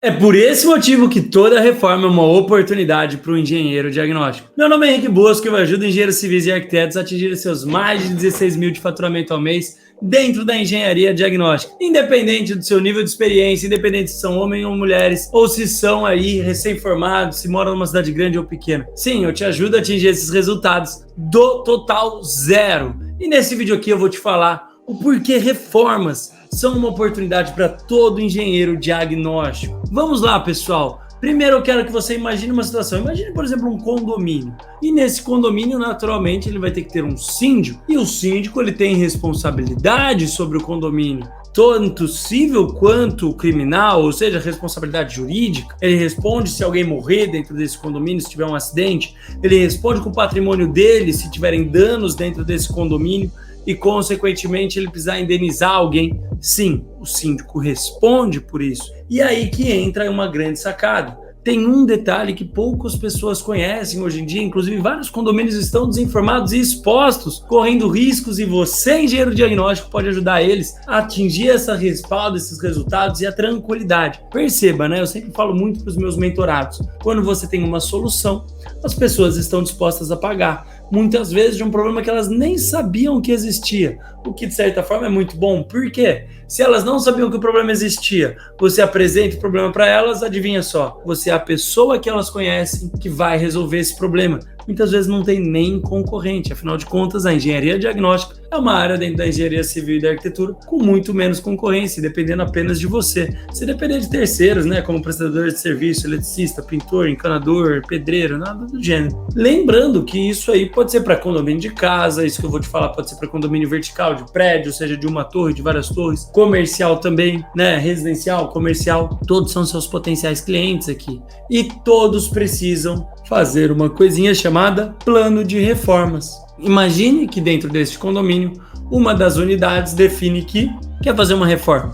É por esse motivo que toda reforma é uma oportunidade para o engenheiro diagnóstico. Meu nome é Henrique Bosco e eu ajudo engenheiros civis e arquitetos a atingirem seus mais de 16 mil de faturamento ao mês dentro da engenharia diagnóstica. Independente do seu nível de experiência, independente se são homens ou mulheres, ou se são aí recém-formados, se moram numa cidade grande ou pequena. Sim, eu te ajudo a atingir esses resultados do total zero. E nesse vídeo aqui eu vou te falar o porquê reformas são uma oportunidade para todo engenheiro diagnóstico. Vamos lá, pessoal. Primeiro eu quero que você imagine uma situação. Imagine, por exemplo, um condomínio. E nesse condomínio, naturalmente, ele vai ter que ter um síndico. E o síndico, ele tem responsabilidade sobre o condomínio, tanto civil quanto criminal, ou seja, responsabilidade jurídica. Ele responde se alguém morrer dentro desse condomínio, se tiver um acidente. Ele responde com o patrimônio dele, se tiverem danos dentro desse condomínio. E, consequentemente, ele precisar indenizar alguém. Sim, o síndico responde por isso. E aí que entra uma grande sacada. Tem um detalhe que poucas pessoas conhecem hoje em dia, inclusive vários condomínios estão desinformados e expostos, correndo riscos, e você, engenheiro diagnóstico, pode ajudar eles a atingir essa respaldo, esses resultados e a tranquilidade. Perceba, né? Eu sempre falo muito para os meus mentorados, quando você tem uma solução, as pessoas estão dispostas a pagar. Muitas vezes de um problema que elas nem sabiam que existia, o que de certa forma é muito bom. Por quê? Se elas não sabiam que o problema existia, você apresenta o problema para elas, adivinha só, você é a pessoa que elas conhecem que vai resolver esse problema. Muitas vezes não tem nem concorrente, afinal de contas a engenharia diagnóstica é uma área dentro da engenharia civil e da arquitetura com muito menos concorrência, dependendo apenas de você. Se depender de terceiros, né, como prestador de serviço, eletricista, pintor, encanador, pedreiro, nada do gênero. Lembrando que isso aí pode ser para condomínio de casa, isso que eu vou te falar pode ser para condomínio vertical, de prédio, seja de uma torre, de várias torres, comercial também, né, residencial, comercial, todos são seus potenciais clientes aqui. E todos precisam fazer uma coisinha chamada plano de reformas. Imagine que dentro deste condomínio, uma das unidades define que quer fazer uma reforma.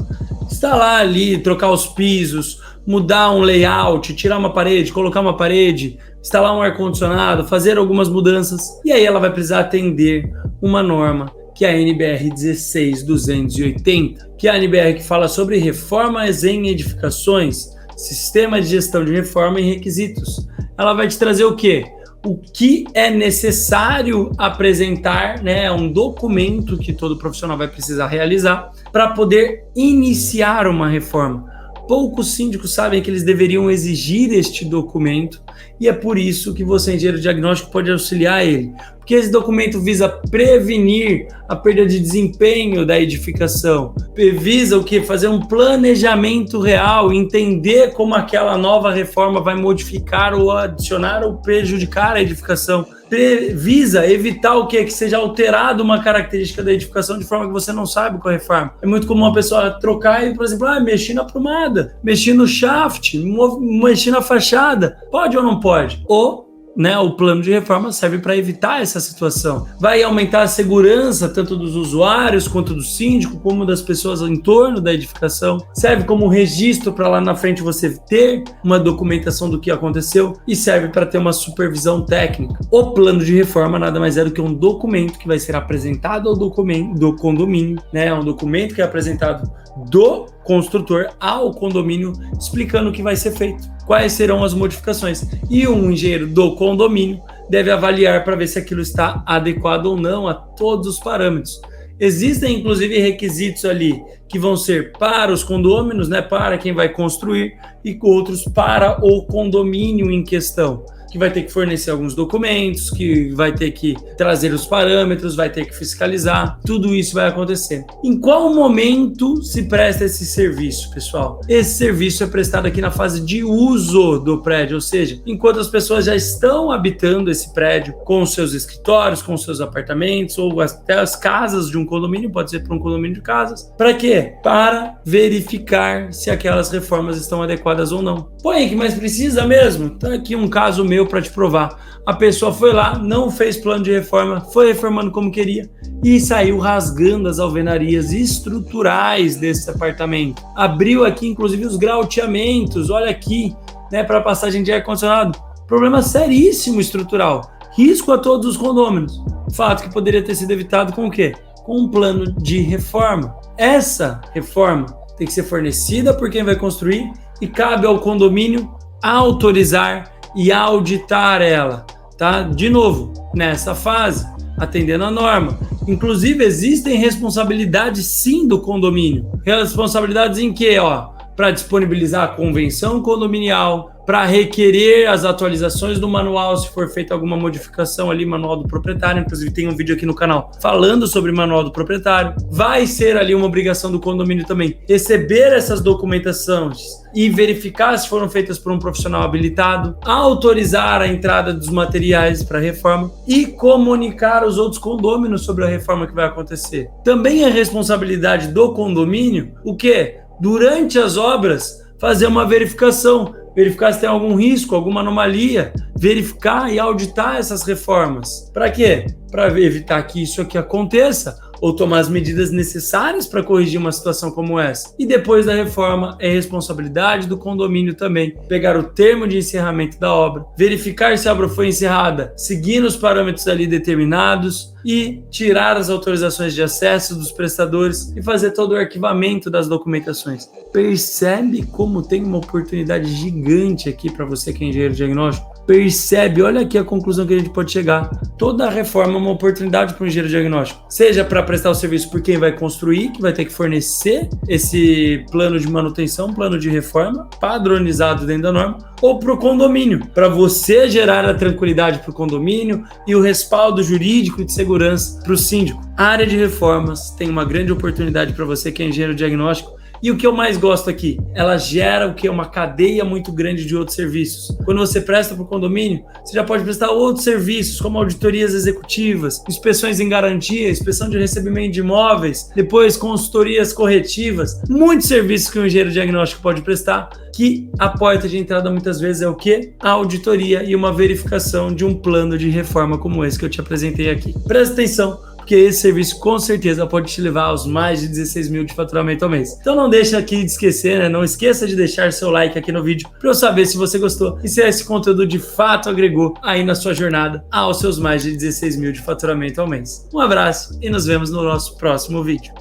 Instalar ali, trocar os pisos, mudar um layout, tirar uma parede, colocar uma parede, instalar um ar-condicionado, fazer algumas mudanças. E aí ela vai precisar atender uma norma, que é a NBR 16280, que é a NBR que fala sobre reformas em edificações, sistema de gestão de reforma e requisitos. Ela vai te trazer o quê? O que é necessário apresentar, né? Um documento que todo profissional vai precisar realizar para poder iniciar uma reforma. Poucos síndicos sabem que eles deveriam exigir este documento e é por isso que você, engenheiro diagnóstico, pode auxiliar ele. Porque esse documento visa prevenir a perda de desempenho da edificação, visa o quê? Fazer um planejamento real, entender como aquela nova reforma vai modificar ou adicionar ou prejudicar a edificação. Visa evitar o quê? Que seja alterada uma característica da edificação de forma que você não sabe qual é a reforma. É muito comum a pessoa trocar e, por exemplo, mexer na prumada, mexer no shaft, mexer na fachada. Pode ou não pode? O plano de reforma serve para evitar essa situação. Vai aumentar a segurança tanto dos usuários, quanto do síndico, como das pessoas em torno da edificação. Serve como registro para lá na frente você ter uma documentação do que aconteceu e serve para ter uma supervisão técnica. O plano de reforma nada mais é do que um documento que vai ser apresentado ao documento do condomínio, né? Um documento que é apresentado do construtor ao condomínio explicando o que vai ser feito, quais serão as modificações, e um engenheiro do condomínio deve avaliar para ver se aquilo está adequado ou não a todos os parâmetros. Existem inclusive requisitos ali que vão ser para os condôminos, né, para quem vai construir, e outros para o condomínio em questão, que vai ter que fornecer alguns documentos, que vai ter que trazer os parâmetros, vai ter que fiscalizar, tudo isso vai acontecer. Em qual momento se presta esse serviço, pessoal? Esse serviço é prestado aqui na fase de uso do prédio, ou seja, enquanto as pessoas já estão habitando esse prédio com os seus escritórios, com os seus apartamentos, ou até as casas de um condomínio, pode ser para um condomínio de casas. Para quê? Para verificar se aquelas reformas estão adequadas ou não. Pô, Henrique, mas precisa mesmo? Tá aqui um caso meu para te provar. A pessoa foi lá, não fez plano de reforma, foi reformando como queria e saiu rasgando as alvenarias estruturais desse apartamento. Abriu aqui, inclusive, os grauteamentos, olha aqui, né, para passagem de ar-condicionado. Problema seríssimo estrutural. Risco a todos os condôminos. Fato que poderia ter sido evitado com o quê? Com um plano de reforma. Essa reforma tem que ser fornecida por quem vai construir e cabe ao condomínio autorizar e auditar ela, tá? De novo, nessa fase, atendendo a norma. Inclusive, existem responsabilidades sim do condomínio. Responsabilidades em que, para disponibilizar a convenção condominial, para requerer as atualizações do manual, se for feita alguma modificação ali, manual do proprietário. Inclusive tem um vídeo aqui no canal falando sobre manual do proprietário. Vai ser ali uma obrigação do condomínio também receber essas documentações e verificar se foram feitas por um profissional habilitado, autorizar a entrada dos materiais para a reforma e comunicar os outros condôminos sobre a reforma que vai acontecer. Também é responsabilidade do condomínio o quê? Durante as obras, fazer uma verificação se tem algum risco, alguma anomalia, verificar e auditar essas reformas. Para quê? Para evitar que isso aqui aconteça ou tomar as medidas necessárias para corrigir uma situação como essa. E depois da reforma, é responsabilidade do condomínio também pegar o termo de encerramento da obra, verificar se a obra foi encerrada seguindo os parâmetros ali determinados e tirar as autorizações de acesso dos prestadores e fazer todo o arquivamento das documentações. Percebe como tem uma oportunidade gigante aqui para você que é engenheiro diagnóstico? Percebe, olha aqui a conclusão que a gente pode chegar. Toda reforma é uma oportunidade para o engenheiro diagnóstico. Seja para prestar o serviço por quem vai construir, que vai ter que fornecer esse plano de manutenção, plano de reforma, padronizado dentro da norma, ou para o condomínio, para você gerar a tranquilidade para o condomínio e o respaldo jurídico e de segurança para o síndico. A área de reformas tem uma grande oportunidade para você que é engenheiro diagnóstico. E o que eu mais gosto aqui, ela gera o que? Uma cadeia muito grande de outros serviços. Quando você presta para o condomínio, você já pode prestar outros serviços, como auditorias executivas, inspeções em garantia, inspeção de recebimento de imóveis, depois consultorias corretivas, muitos serviços que o engenheiro diagnóstico pode prestar, que a porta de entrada muitas vezes é o quê? A auditoria e uma verificação de um plano de reforma como esse que eu te apresentei aqui. Presta atenção, porque esse serviço com certeza pode te levar aos mais de 16 mil de faturamento ao mês. Então não deixa aqui de esquecer, né? Não esqueça de deixar seu like aqui no vídeo para eu saber se você gostou e se esse conteúdo de fato agregou aí na sua jornada aos seus mais de 16 mil de faturamento ao mês. Um abraço e nos vemos no nosso próximo vídeo.